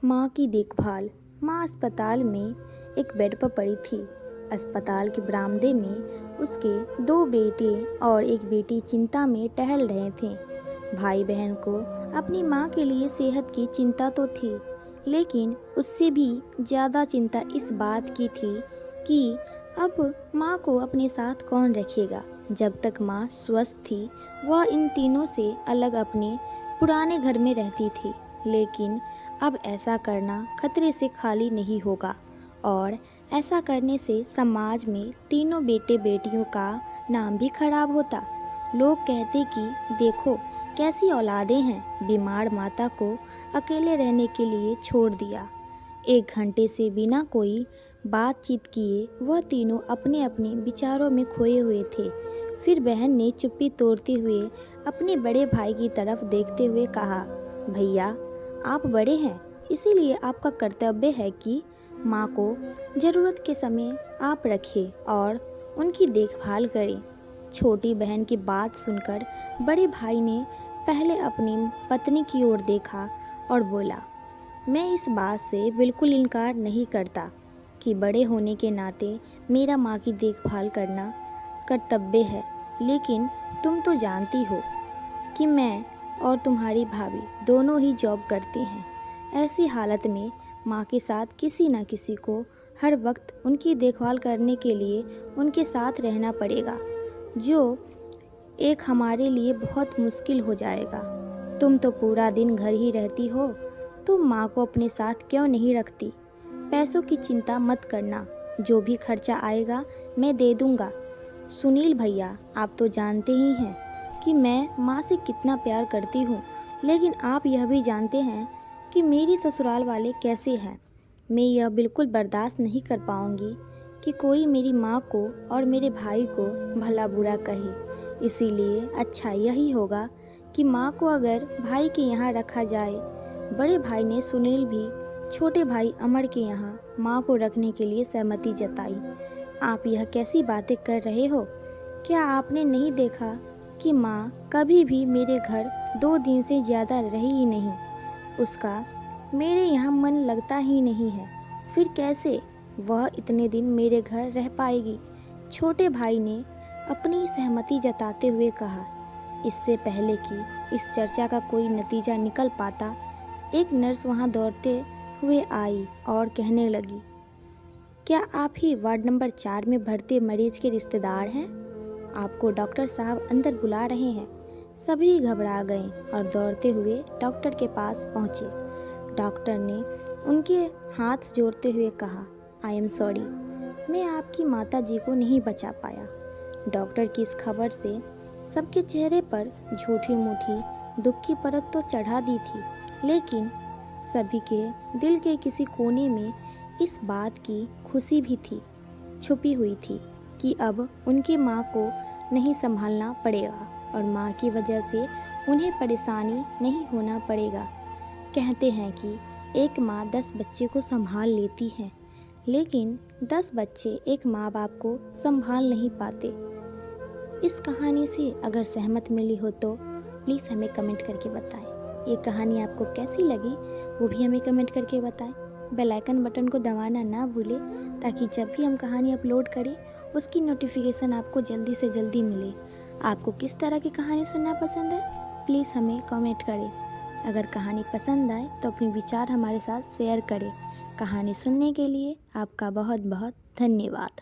माँ की देखभाल। माँ अस्पताल में एक बेड पर पड़ी थी। अस्पताल के बरामदे में उसके दो बेटे और एक बेटी चिंता में टहल रहे थे। भाई बहन को अपनी माँ के लिए सेहत की चिंता तो थी, लेकिन उससे भी ज़्यादा चिंता इस बात की थी कि अब माँ को अपने साथ कौन रखेगा। जब तक माँ स्वस्थ थी, वह इन तीनों से अलग अपने पुराने घर में रहती थी, लेकिन अब ऐसा करना खतरे से खाली नहीं होगा और ऐसा करने से समाज में तीनों बेटे बेटियों का नाम भी खराब होता। लोग कहते कि देखो कैसी औलादें हैं, बीमार माता को अकेले रहने के लिए छोड़ दिया। 1 घंटे से बिना कोई बातचीत किए वह तीनों अपने अपने विचारों में खोए हुए थे। फिर बहन ने चुप्पी तोड़ते हुए अपने बड़े भाई की तरफ देखते हुए कहा, भैया आप बड़े हैं, इसीलिए आपका कर्तव्य है कि माँ को ज़रूरत के समय आप रखें और उनकी देखभाल करें। छोटी बहन की बात सुनकर बड़े भाई ने पहले अपनी पत्नी की ओर देखा और बोला, मैं इस बात से बिल्कुल इनकार नहीं करता कि बड़े होने के नाते मेरा माँ की देखभाल करना कर्तव्य है, लेकिन तुम तो जानती हो कि मैं और तुम्हारी भाभी दोनों ही जॉब करते हैं। ऐसी हालत में माँ के साथ किसी न किसी को हर वक्त उनकी देखभाल करने के लिए उनके साथ रहना पड़ेगा, जो एक हमारे लिए बहुत मुश्किल हो जाएगा। तुम तो पूरा दिन घर ही रहती हो, तुम माँ को अपने साथ क्यों नहीं रखती? पैसों की चिंता मत करना, जो भी खर्चा आएगा मैं दे दूँगा। सुनील भैया, आप तो जानते ही हैं कि मैं माँ से कितना प्यार करती हूँ, लेकिन आप यह भी जानते हैं कि मेरी ससुराल वाले कैसे हैं। मैं यह बिल्कुल बर्दाश्त नहीं कर पाऊँगी कि कोई मेरी माँ को और मेरे भाई को भला बुरा कहे। इसीलिए अच्छा यही होगा कि माँ को अगर भाई के यहाँ रखा जाए। बड़े भाई ने सुनील भी छोटे भाई अमर के यहाँ माँ को रखने के लिए सहमति जताई। आप यह कैसी बातें कर रहे हो? क्या आपने नहीं देखा कि माँ कभी भी मेरे घर 2 दिन से ज़्यादा रही ही नहीं? उसका मेरे यहाँ मन लगता ही नहीं है, फिर कैसे वह इतने दिन मेरे घर रह पाएगी? छोटे भाई ने अपनी सहमति जताते हुए कहा। इससे पहले कि इस चर्चा का कोई नतीजा निकल पाता, एक नर्स वहाँ दौड़ते हुए आई और कहने लगी, क्या आप ही वार्ड नंबर 4 में भर्ती मरीज के रिश्तेदार हैं? आपको डॉक्टर साहब अंदर बुला रहे हैं। सभी घबरा गए और दौड़ते हुए डॉक्टर के पास पहुँचे। डॉक्टर ने उनके हाथ जोड़ते हुए कहा, आई एम सॉरी, मैं आपकी माता जी को नहीं बचा पाया। डॉक्टर की इस खबर से सबके चेहरे पर झूठी मूठी दुख की परत तो चढ़ा दी थी, लेकिन सभी के दिल के किसी कोने में इस बात की खुशी भी थी, छुपी हुई थी कि अब उनकी माँ को नहीं संभालना पड़ेगा और माँ की वजह से उन्हें परेशानी नहीं होना पड़ेगा। कहते हैं कि एक माँ 10 बच्चे को संभाल लेती है, लेकिन 10 बच्चे एक माँ बाप को संभाल नहीं पाते। इस कहानी से अगर सहमत मिली हो तो प्लीज़ हमें कमेंट करके बताएं। ये कहानी आपको कैसी लगी वो भी हमें कमेंट करके बताएं। बेल आइकन बटन को दबाना ना भूलें, ताकि जब भी हम कहानी अपलोड करें उसकी नोटिफिकेशन आपको जल्दी से जल्दी मिले। आपको किस तरह की कहानी सुनना पसंद है, प्लीज़ हमें कमेंट करें। अगर कहानी पसंद आए तो अपने विचार हमारे साथ शेयर करें। कहानी सुनने के लिए आपका बहुत बहुत धन्यवाद।